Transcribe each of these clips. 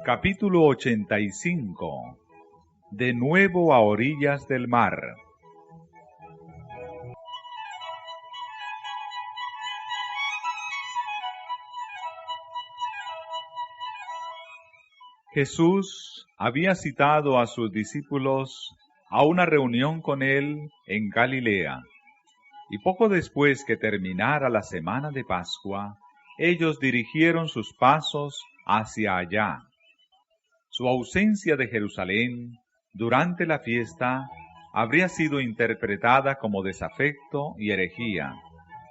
Capítulo 85. De nuevo a orillas del mar. Jesús había citado a sus discípulos a una reunión con él en Galilea, y poco después que terminara la semana de Pascua, ellos dirigieron sus pasos hacia allá. Su ausencia de Jerusalén durante la fiesta habría sido interpretada como desafecto y herejía,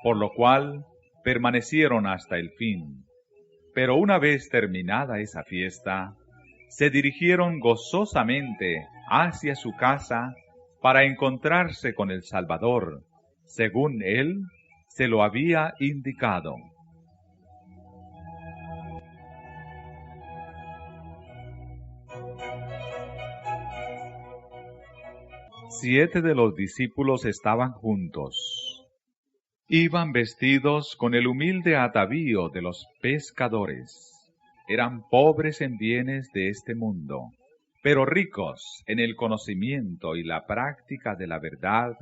por lo cual permanecieron hasta el fin. Pero una vez terminada esa fiesta, se dirigieron gozosamente hacia su casa para encontrarse con el Salvador, según él se lo había indicado. Siete de los discípulos estaban juntos. Iban vestidos con el humilde atavío de los pescadores. Eran pobres en bienes de este mundo, pero ricos en el conocimiento y la práctica de la verdad,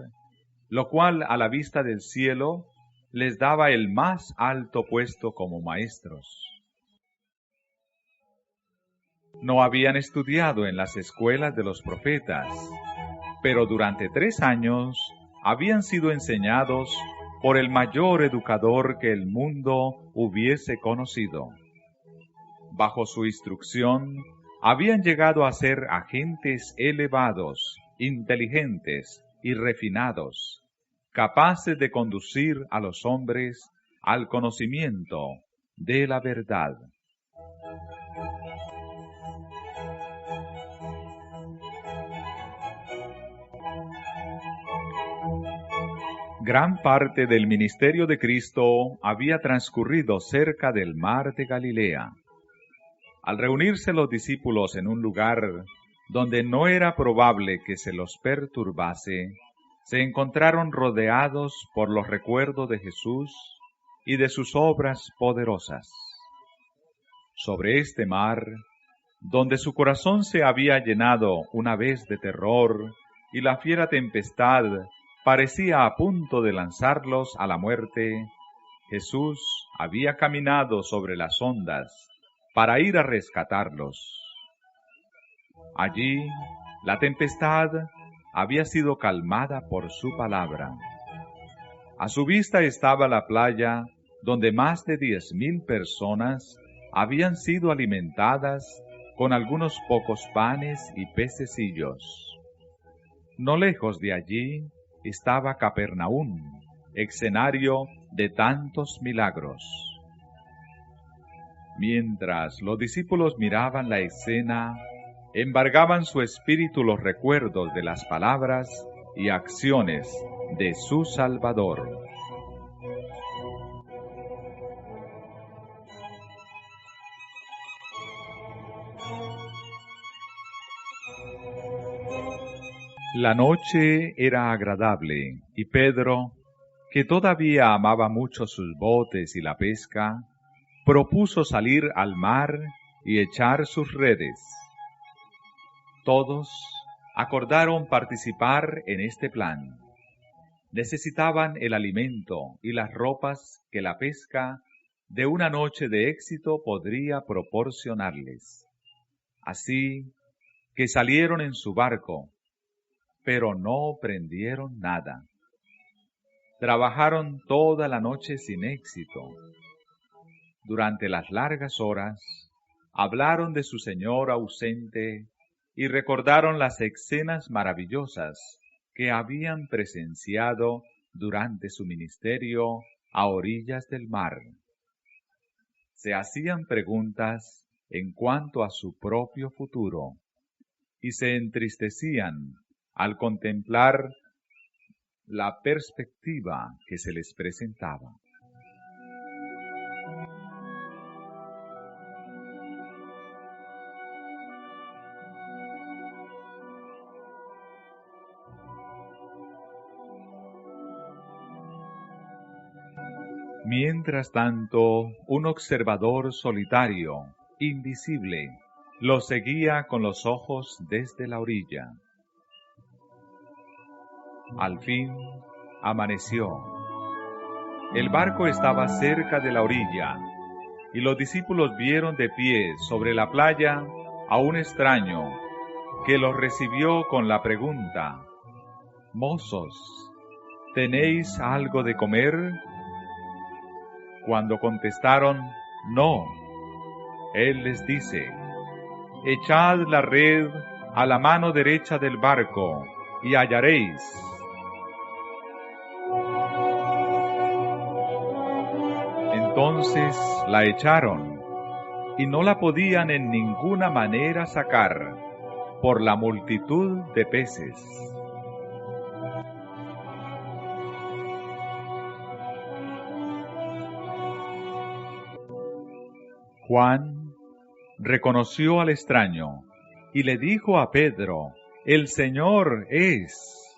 lo cual a la vista del cielo les daba el más alto puesto como maestros. No habían estudiado en las escuelas de los profetas, pero durante 3 años habían sido enseñados por el mayor educador que el mundo hubiese conocido. Bajo su instrucción, habían llegado a ser agentes elevados, inteligentes y refinados, capaces de conducir a los hombres al conocimiento de la verdad. Gran parte del ministerio de Cristo había transcurrido cerca del mar de Galilea. Al reunirse los discípulos en un lugar donde no era probable que se los perturbase, se encontraron rodeados por los recuerdos de Jesús y de sus obras poderosas. Sobre este mar, donde su corazón se había llenado una vez de terror y la fiera tempestad parecía a punto de lanzarlos a la muerte, Jesús había caminado sobre las ondas para ir a rescatarlos. Allí, la tempestad había sido calmada por su palabra. A su vista estaba la playa donde más de 10,000 personas habían sido alimentadas con algunos pocos panes y pececillos. No lejos de allí estaba Capernaum, escenario de tantos milagros. Mientras los discípulos miraban la escena, embargaban su espíritu los recuerdos de las palabras y acciones de su Salvador. La noche era agradable, y Pedro, que todavía amaba mucho sus botes y la pesca, propuso salir al mar y echar sus redes. Todos acordaron participar en este plan. Necesitaban el alimento y las ropas que la pesca de una noche de éxito podría proporcionarles. Así que salieron en su barco, pero no prendieron nada. Trabajaron toda la noche sin éxito. Durante las largas horas, hablaron de su Señor ausente y recordaron las escenas maravillosas que habían presenciado durante su ministerio a orillas del mar. Se hacían preguntas en cuanto a su propio futuro y se entristecían al contemplar la perspectiva que se les presentaba. Mientras tanto, un observador solitario, invisible, lo seguía con los ojos desde la orilla. Al fin, amaneció. El barco estaba cerca de la orilla, y los discípulos vieron de pie sobre la playa a un extraño que los recibió con la pregunta: «Mozos, ¿tenéis algo de comer?». Cuando contestaron «No», él les dice: «Echad la red a la mano derecha del barco y hallaréis». Entonces la echaron, y no la podían en ninguna manera sacar, por la multitud de peces. Juan reconoció al extraño, y le dijo a Pedro: «El Señor es».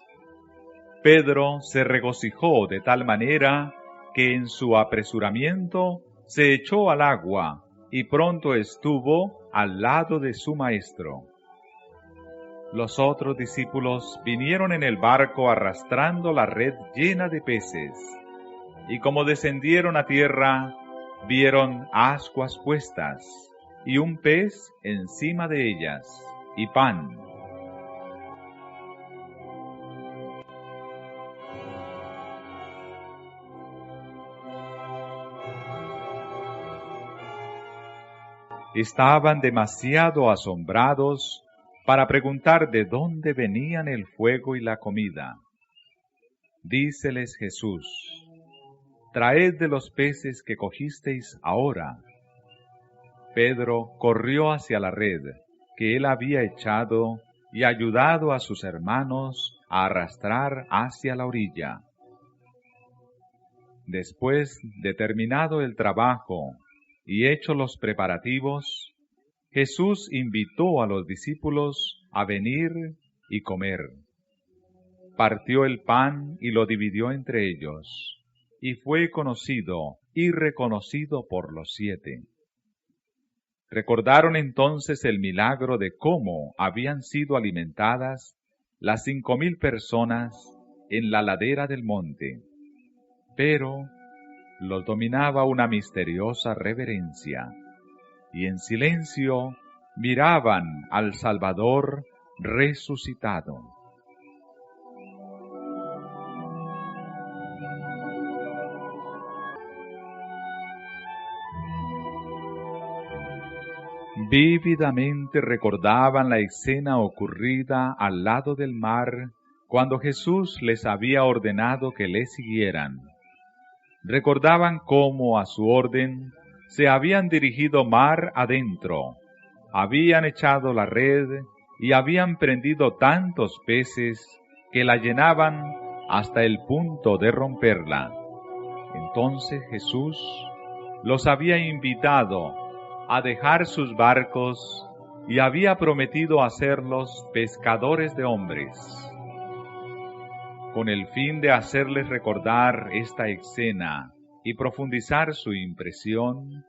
Pedro se regocijó de tal manera que en su apresuramiento se echó al agua y pronto estuvo al lado de su maestro. Los otros discípulos vinieron en el barco arrastrando la red llena de peces, y como descendieron a tierra, vieron ascuas puestas, y un pez encima de ellas, y pan. Estaban demasiado asombrados para preguntar de dónde venían el fuego y la comida. Díceles Jesús: «Traed de los peces que cogisteis ahora». Pedro corrió hacia la red que él había echado y ayudado a sus hermanos a arrastrar hacia la orilla. Después de terminado el trabajo y hechos los preparativos, Jesús invitó a los discípulos a venir y comer. Partió el pan y lo dividió entre ellos, y fue conocido y reconocido por los 7. Recordaron entonces el milagro de cómo habían sido alimentadas las 5,000 personas en la ladera del monte, pero los dominaba una misteriosa reverencia, y en silencio miraban al Salvador resucitado. Vívidamente recordaban la escena ocurrida al lado del mar cuando Jesús les había ordenado que le siguieran. Recordaban cómo a su orden se habían dirigido mar adentro, habían echado la red y habían prendido tantos peces que la llenaban hasta el punto de romperla. Entonces Jesús los había invitado a dejar sus barcos y había prometido hacerlos pescadores de hombres. Con el fin de hacerles recordar esta escena y profundizar su impresión,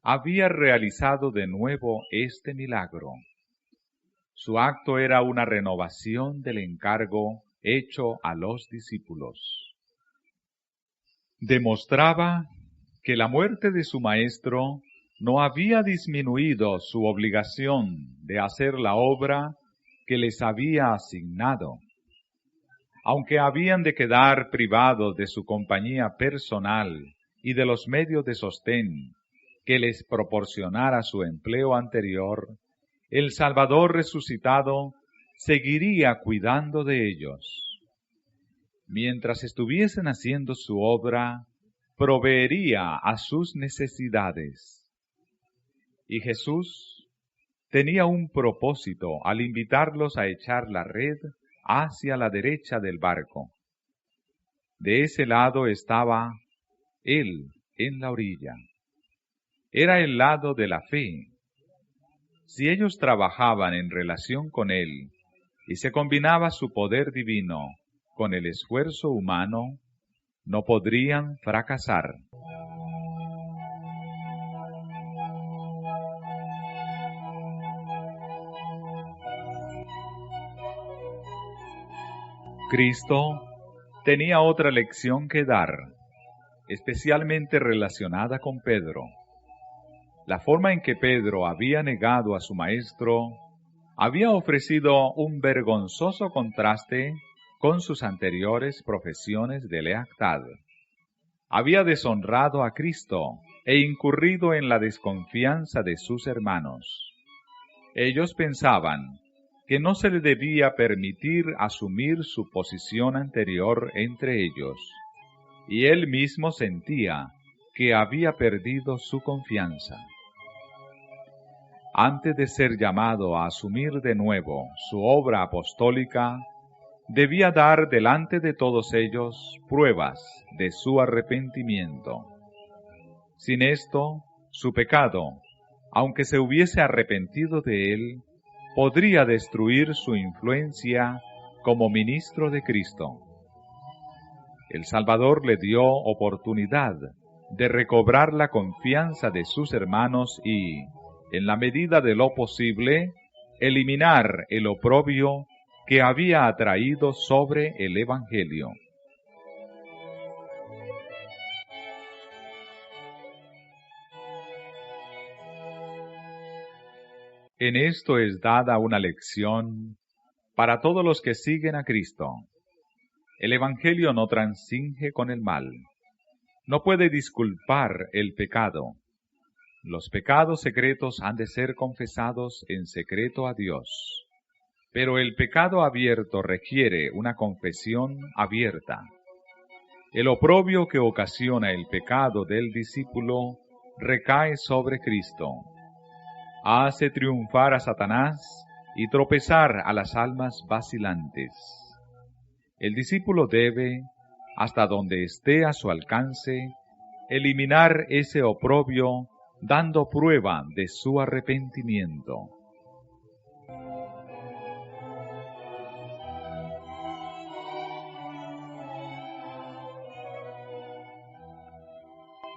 había realizado de nuevo este milagro. Su acto era una renovación del encargo hecho a los discípulos. Demostraba que la muerte de su maestro no había disminuido su obligación de hacer la obra que les había asignado. Aunque habían de quedar privados de su compañía personal y de los medios de sostén que les proporcionara su empleo anterior, el Salvador resucitado seguiría cuidando de ellos. Mientras estuviesen haciendo su obra, proveería a sus necesidades. Y Jesús tenía un propósito al invitarlos a echar la red hacia la derecha del barco. De ese lado estaba Él en la orilla. Era el lado de la fe. Si ellos trabajaban en relación con Él y se combinaba su poder divino con el esfuerzo humano, no podrían fracasar. Cristo tenía otra lección que dar, especialmente relacionada con Pedro. La forma en que Pedro había negado a su maestro había ofrecido un vergonzoso contraste con sus anteriores profesiones de lealtad. Había deshonrado a Cristo e incurrido en la desconfianza de sus hermanos. Ellos pensaban que no se le debía permitir asumir su posición anterior entre ellos, y él mismo sentía que había perdido su confianza. Antes de ser llamado a asumir de nuevo su obra apostólica, debía dar delante de todos ellos pruebas de su arrepentimiento. Sin esto, su pecado, aunque se hubiese arrepentido de él, podría destruir su influencia como ministro de Cristo. El Salvador le dio oportunidad de recobrar la confianza de sus hermanos y, en la medida de lo posible, eliminar el oprobio que había atraído sobre el Evangelio. En esto es dada una lección para todos los que siguen a Cristo. El Evangelio no transinge con el mal, no puede disculpar el pecado. Los pecados secretos han de ser confesados en secreto a Dios, pero el pecado abierto requiere una confesión abierta. El oprobio que ocasiona el pecado del discípulo recae sobre Cristo. Hace triunfar a Satanás y tropezar a las almas vacilantes. El discípulo debe, hasta donde esté a su alcance, eliminar ese oprobio dando prueba de su arrepentimiento.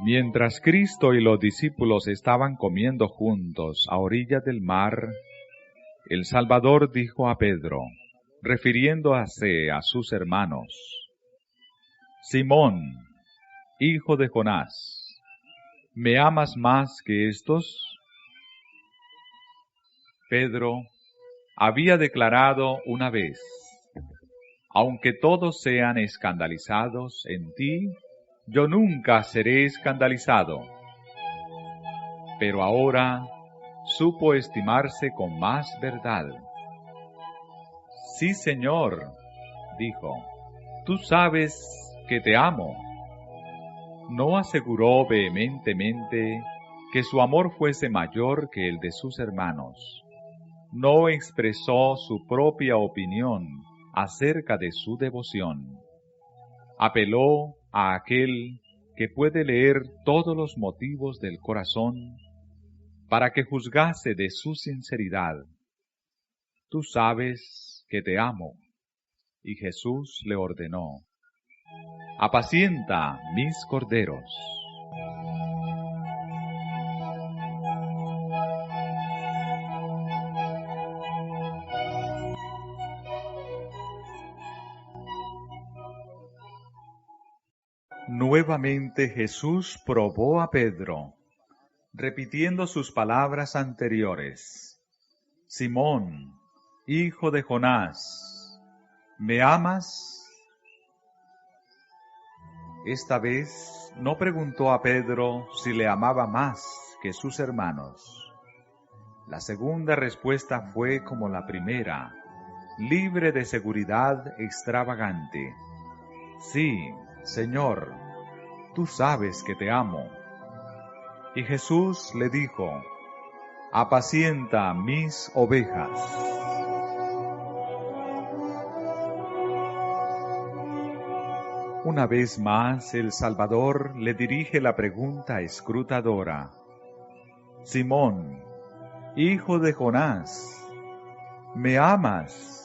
Mientras Cristo y los discípulos estaban comiendo juntos a orillas del mar, el Salvador dijo a Pedro, refiriéndose a sus hermanos: Simón, hijo de Jonás, ¿me amas más que estos? Pedro había declarado una vez: aunque todos sean escandalizados en ti, yo nunca seré escandalizado. Pero ahora supo estimarse con más verdad. Sí, Señor, dijo, tú sabes que te amo. No aseguró vehementemente que su amor fuese mayor que el de sus hermanos. No expresó su propia opinión acerca de su devoción. Apeló a aquel que puede leer todos los motivos del corazón para que juzgase de su sinceridad. Tú sabes que te amo. Y Jesús le ordenó: apacienta mis corderos. Nuevamente Jesús probó a Pedro, repitiendo sus palabras anteriores: Simón, hijo de Jonás, ¿me amas? Esta vez no preguntó a Pedro si le amaba más que sus hermanos. La segunda respuesta fue como la primera, libre de seguridad extravagante: sí, Señor, tú sabes que te amo. Y Jesús le dijo: apacienta mis ovejas. Una vez más el Salvador le dirige la pregunta escrutadora: Simón, hijo de Jonás, ¿me amas?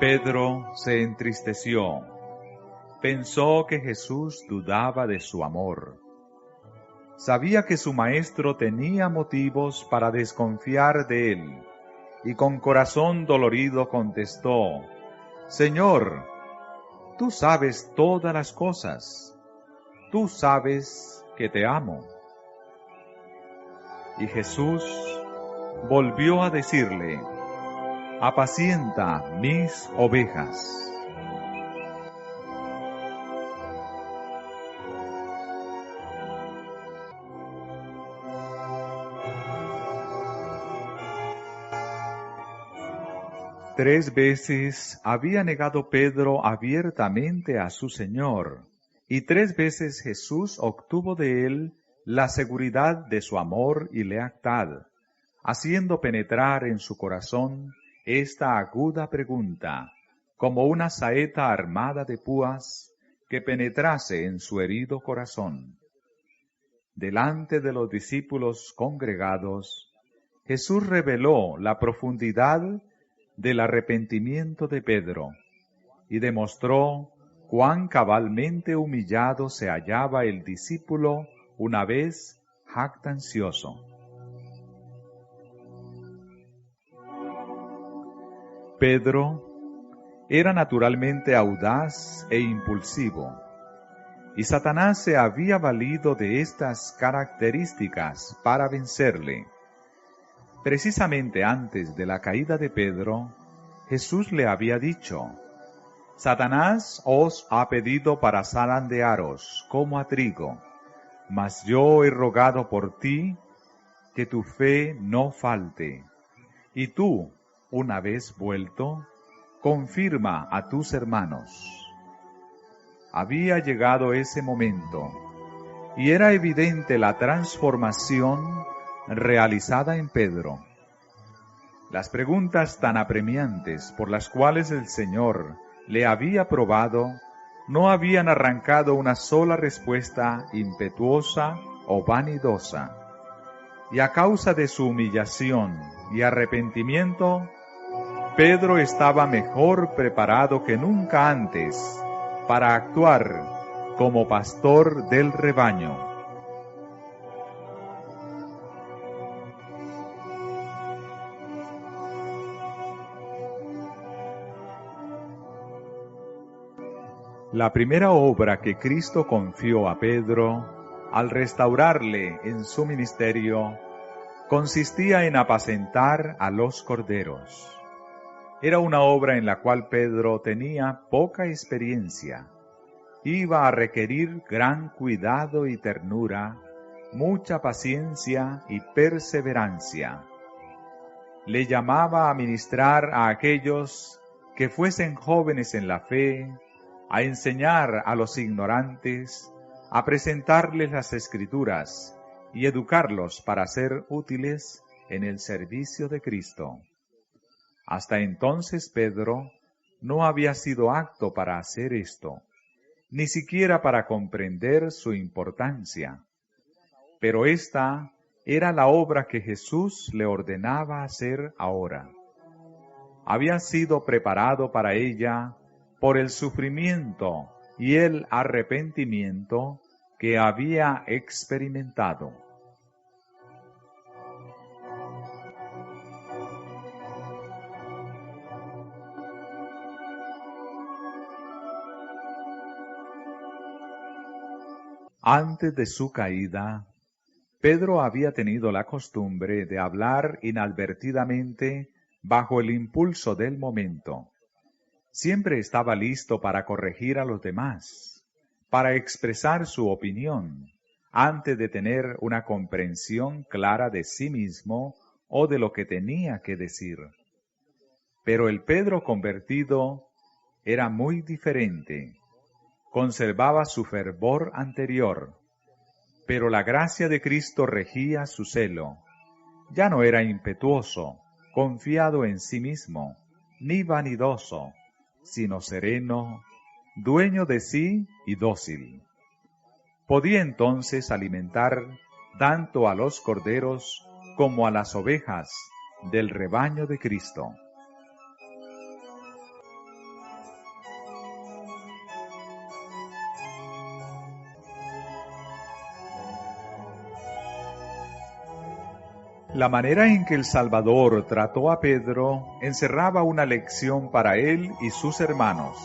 Pedro se entristeció. Pensó que Jesús dudaba de su amor. Sabía que su maestro tenía motivos para desconfiar de él, y con corazón dolorido contestó: Señor, tú sabes todas las cosas, tú sabes que te amo. Y Jesús volvió a decirle: apacienta mis ovejas. Tres veces había negado Pedro abiertamente a su Señor, y tres veces Jesús obtuvo de él la seguridad de su amor y lealtad, haciendo penetrar en su corazón esta aguda pregunta, como una saeta armada de púas que penetrase en su herido corazón. Delante de los discípulos congregados, Jesús reveló la profundidad del arrepentimiento de Pedro y demostró cuán cabalmente humillado se hallaba el discípulo una vez jactancioso. Pedro era naturalmente audaz e impulsivo, y Satanás se había valido de estas características para vencerle. Precisamente antes de la caída de Pedro, Jesús le había dicho: Satanás os ha pedido para zarandearos como a trigo, mas yo he rogado por ti que tu fe no falte. Y tú, una vez vuelto, confirma a tus hermanos. Había llegado ese momento, y era evidente la transformación realizada en Pedro. Las preguntas tan apremiantes por las cuales el Señor le había probado no habían arrancado una sola respuesta impetuosa o vanidosa, y a causa de su humillación y arrepentimiento, Pedro estaba mejor preparado que nunca antes para actuar como pastor del rebaño. La primera obra que Cristo confió a Pedro, al restaurarle en su ministerio, consistía en apacentar a los corderos. Era una obra en la cual Pedro tenía poca experiencia. Iba a requerir gran cuidado y ternura, mucha paciencia y perseverancia. Le llamaba a ministrar a aquellos que fuesen jóvenes en la fe, a enseñar a los ignorantes, a presentarles las Escrituras y educarlos para ser útiles en el servicio de Cristo. Hasta entonces Pedro no había sido apto para hacer esto, ni siquiera para comprender su importancia. Pero esta era la obra que Jesús le ordenaba hacer ahora. Había sido preparado para ella por el sufrimiento y el arrepentimiento que había experimentado. Antes de su caída, Pedro había tenido la costumbre de hablar inadvertidamente bajo el impulso del momento. Siempre estaba listo para corregir a los demás, para expresar su opinión, antes de tener una comprensión clara de sí mismo o de lo que tenía que decir. Pero el Pedro convertido era muy diferente. Conservaba su fervor anterior, pero la gracia de Cristo regía su celo. Ya no era impetuoso, confiado en sí mismo, ni vanidoso, sino sereno, dueño de sí y dócil. Podía entonces alimentar tanto a los corderos como a las ovejas del rebaño de Cristo. La manera en que el Salvador trató a Pedro encerraba una lección para él y sus hermanos.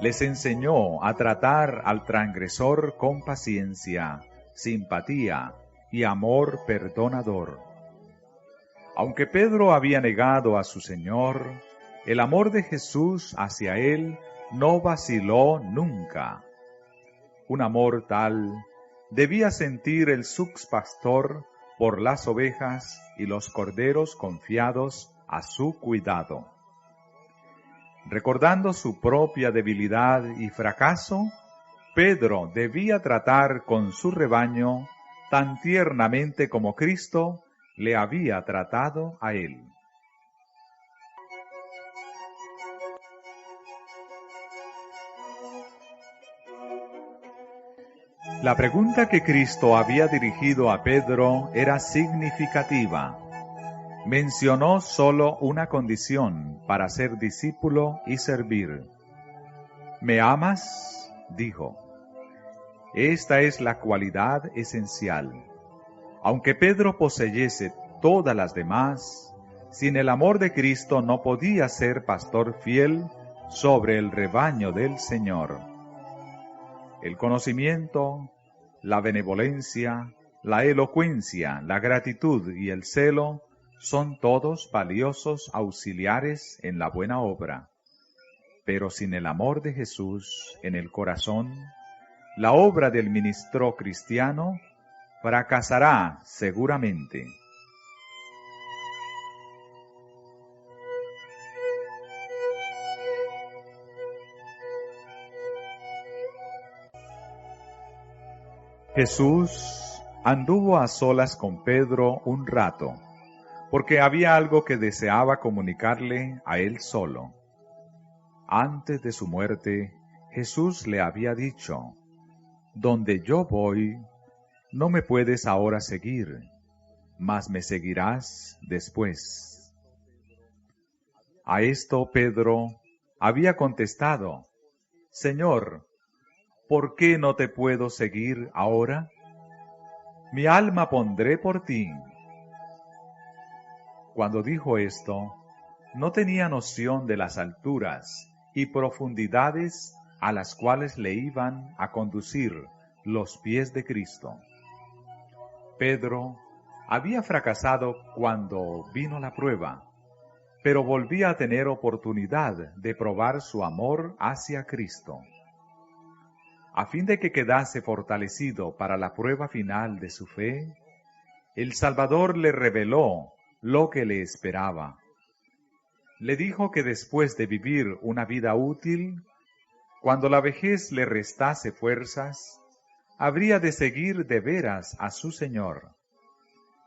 Les enseñó a tratar al transgresor con paciencia, simpatía y amor perdonador. Aunque Pedro había negado a su Señor, el amor de Jesús hacia él no vaciló nunca. Un amor tal debía sentir el subpastor por las ovejas y los corderos confiados a su cuidado. Recordando su propia debilidad y fracaso, Pedro debía tratar con su rebaño tan tiernamente como Cristo le había tratado a él. La pregunta que Cristo había dirigido a Pedro era significativa. Mencionó solo una condición para ser discípulo y servir. ¿Me amas?, dijo. Esta es la cualidad esencial. Aunque Pedro poseyese todas las demás, sin el amor de Cristo no podía ser pastor fiel sobre el rebaño del Señor. El conocimiento, la benevolencia, la elocuencia, la gratitud y el celo son todos valiosos auxiliares en la buena obra. Pero sin el amor de Jesús en el corazón, la obra del ministro cristiano fracasará seguramente. Jesús anduvo a solas con Pedro un rato, porque había algo que deseaba comunicarle a él solo. Antes de su muerte, Jesús le había dicho: «Donde yo voy, no me puedes ahora seguir, mas me seguirás después». A esto Pedro había contestado: «Señor, ¿por qué no te puedo seguir ahora? Mi alma pondré por ti». Cuando dijo esto, no tenía noción de las alturas y profundidades a las cuales le iban a conducir los pies de Cristo. Pedro había fracasado cuando vino la prueba, pero volvía a tener oportunidad de probar su amor hacia Cristo. A fin de que quedase fortalecido para la prueba final de su fe, el Salvador le reveló lo que le esperaba. Le dijo que después de vivir una vida útil, cuando la vejez le restase fuerzas, habría de seguir de veras a su Señor.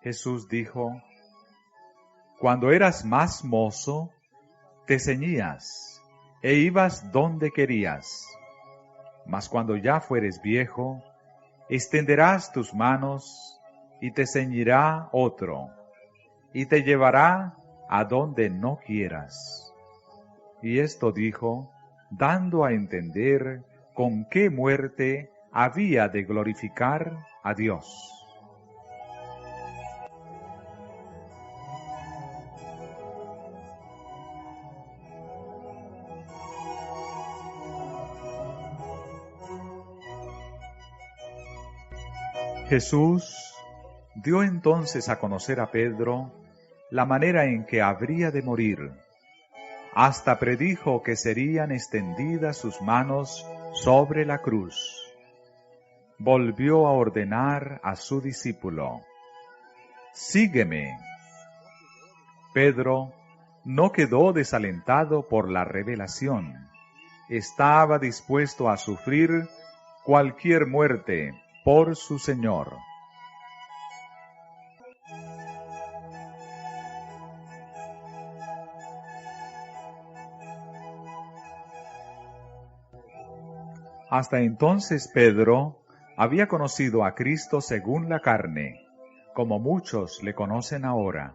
Jesús dijo: «Cuando eras más mozo, te ceñías e ibas donde querías. Mas cuando ya fueres viejo, extenderás tus manos y te ceñirá otro, y te llevará a donde no quieras». Y esto dijo, dando a entender con qué muerte había de glorificar a Dios. Jesús dio entonces a conocer a Pedro la manera en que habría de morir. Hasta predijo que serían extendidas sus manos sobre la cruz. Volvió a ordenar a su discípulo: «Sígueme». Pedro no quedó desalentado por la revelación. Estaba dispuesto a sufrir cualquier muerte por su Señor. Hasta entonces Pedro había conocido a Cristo según la carne, como muchos le conocen ahora,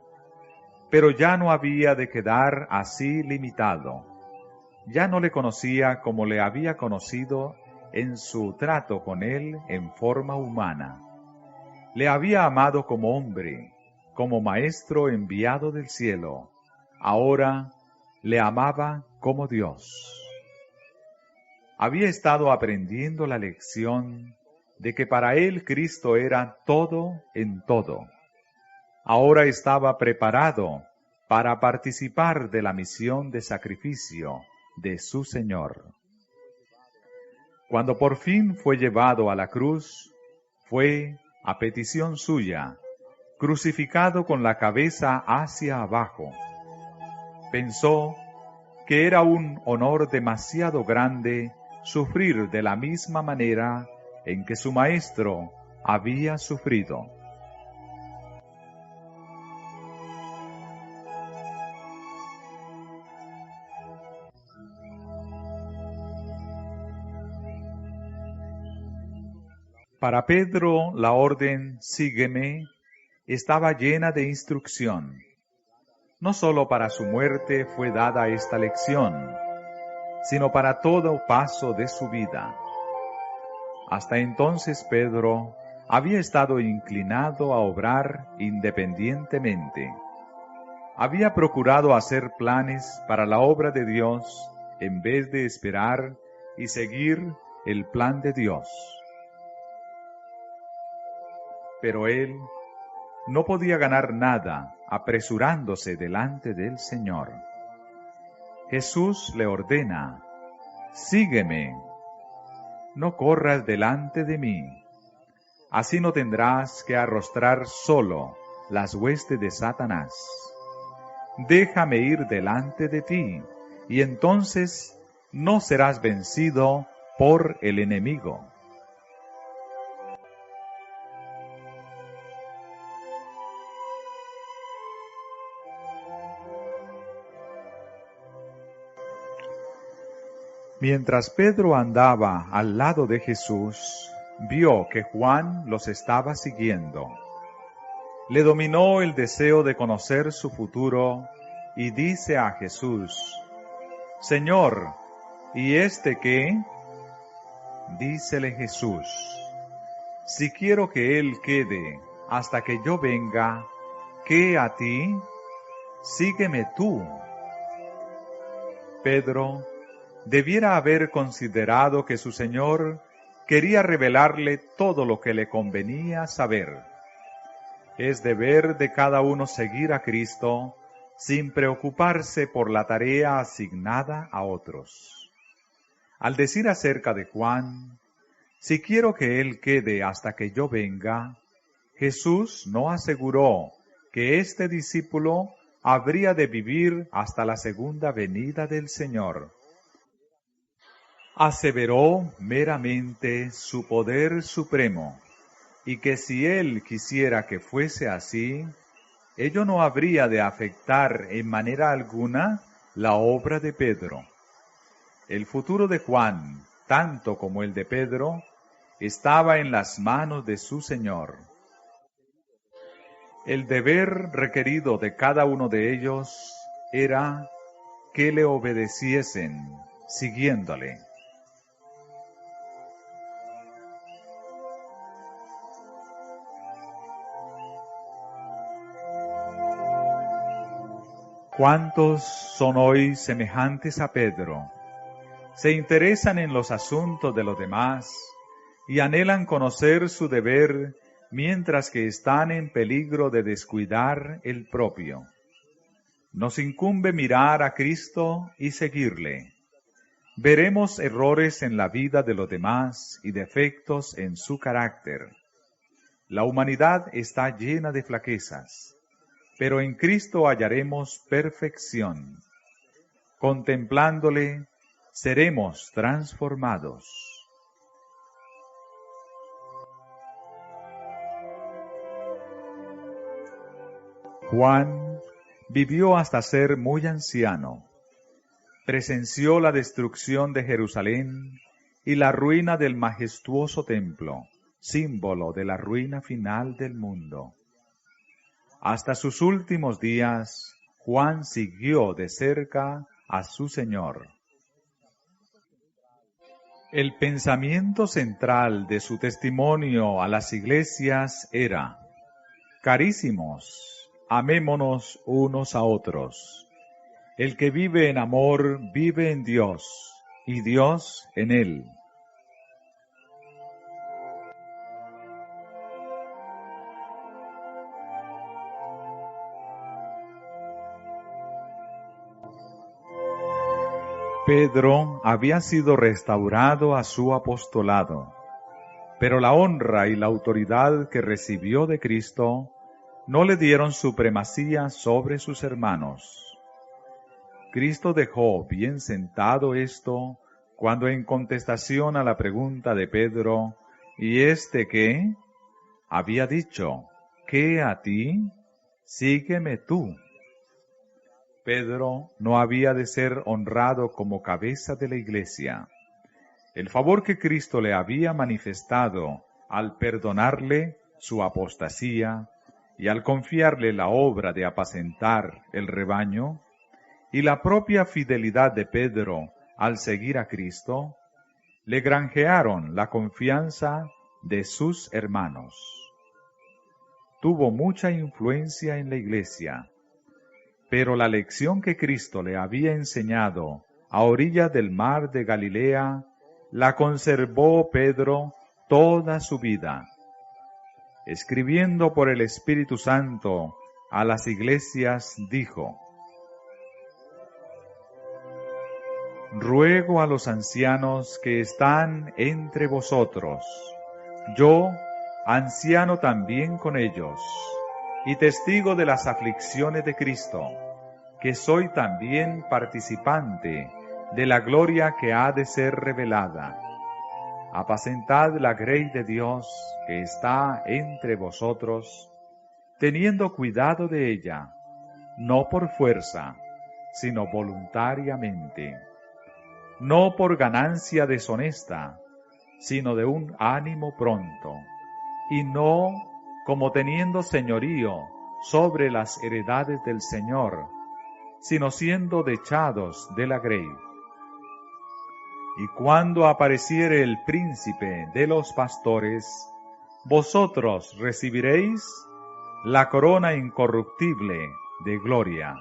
pero ya no había de quedar así limitado. Ya no le conocía como le había conocido en su trato con él en forma humana. Le había amado como hombre, como maestro enviado del cielo, ahora le amaba como Dios. Había estado aprendiendo la lección de que para él Cristo era todo en todo. Ahora estaba preparado para participar de la misión de sacrificio de su Señor. Cuando por fin fue llevado a la cruz, fue, a petición suya, crucificado con la cabeza hacia abajo. Pensó que era un honor demasiado grande sufrir de la misma manera en que su Maestro había sufrido. Para Pedro, la orden «sígueme» estaba llena de instrucción. No sólo para su muerte fue dada esta lección, sino para todo paso de su vida. Hasta entonces Pedro había estado inclinado a obrar independientemente. Había procurado hacer planes para la obra de Dios en vez de esperar y seguir el plan de Dios. Pero él no podía ganar nada apresurándose delante del Señor. Jesús le ordena: «Sígueme, no corras delante de mí, así no tendrás que arrostrar solo las huestes de Satanás. Déjame ir delante de ti, y entonces no serás vencido por el enemigo». Mientras Pedro andaba al lado de Jesús, vio que Juan los estaba siguiendo. Le dominó el deseo de conocer su futuro y dice a Jesús: «Señor, ¿y este qué?». Dícele Jesús: «Si quiero que él quede hasta que yo venga, ¿qué a ti? Sígueme tú». Pedro debiera haber considerado que su Señor quería revelarle todo lo que le convenía saber. Es deber de cada uno seguir a Cristo sin preocuparse por la tarea asignada a otros. Al decir acerca de Juan: «Si quiero que él quede hasta que yo venga», Jesús no aseguró que este discípulo habría de vivir hasta la segunda venida del Señor. Aseveró meramente su poder supremo, y que si él quisiera que fuese así, ello no habría de afectar en manera alguna la obra de Pedro. El futuro de Juan, tanto como el de Pedro, estaba en las manos de su Señor. El deber requerido de cada uno de ellos era que le obedeciesen, siguiéndole. ¿Cuántos son hoy semejantes a Pedro? Se interesan en los asuntos de los demás y anhelan conocer su deber mientras que están en peligro de descuidar el propio. Nos incumbe mirar a Cristo y seguirle. Veremos errores en la vida de los demás y defectos en su carácter. La humanidad está llena de flaquezas, pero en Cristo hallaremos perfección. Contemplándole, seremos transformados. Juan vivió hasta ser muy anciano. Presenció la destrucción de Jerusalén y la ruina del majestuoso templo, símbolo de la ruina final del mundo. Hasta sus últimos días, Juan siguió de cerca a su Señor. El pensamiento central de su testimonio a las iglesias era: «Carísimos, amémonos unos a otros. El que vive en amor vive en Dios, y Dios en él. Pedro había sido restaurado a su apostolado, pero la honra y la autoridad que recibió de Cristo no le dieron supremacía sobre sus hermanos. Cristo dejó bien sentado esto cuando en contestación a la pregunta de Pedro, ¿y este qué?, había dicho, ¿qué a ti? Sígueme tú. Pedro no había de ser honrado como cabeza de la Iglesia. El favor que Cristo le había manifestado al perdonarle su apostasía y al confiarle la obra de apacentar el rebaño, y la propia fidelidad de Pedro al seguir a Cristo, le granjearon la confianza de sus hermanos. Tuvo mucha influencia en la Iglesia, pero la lección que Cristo le había enseñado a orillas del mar de Galilea la conservó Pedro toda su vida. Escribiendo por el Espíritu Santo a las iglesias, dijo: Ruego a los ancianos que están entre vosotros, yo, anciano también con ellos, y testigo de las aflicciones de Cristo, que soy también participante de la gloria que ha de ser revelada. Apacentad la grey de Dios que está entre vosotros, teniendo cuidado de ella, no por fuerza, sino voluntariamente, no por ganancia deshonesta, sino de un ánimo pronto, y no como teniendo señorío sobre las heredades del Señor, sino siendo dechados de la grey. Y cuando apareciere el príncipe de los pastores, vosotros recibiréis la corona incorruptible de gloria.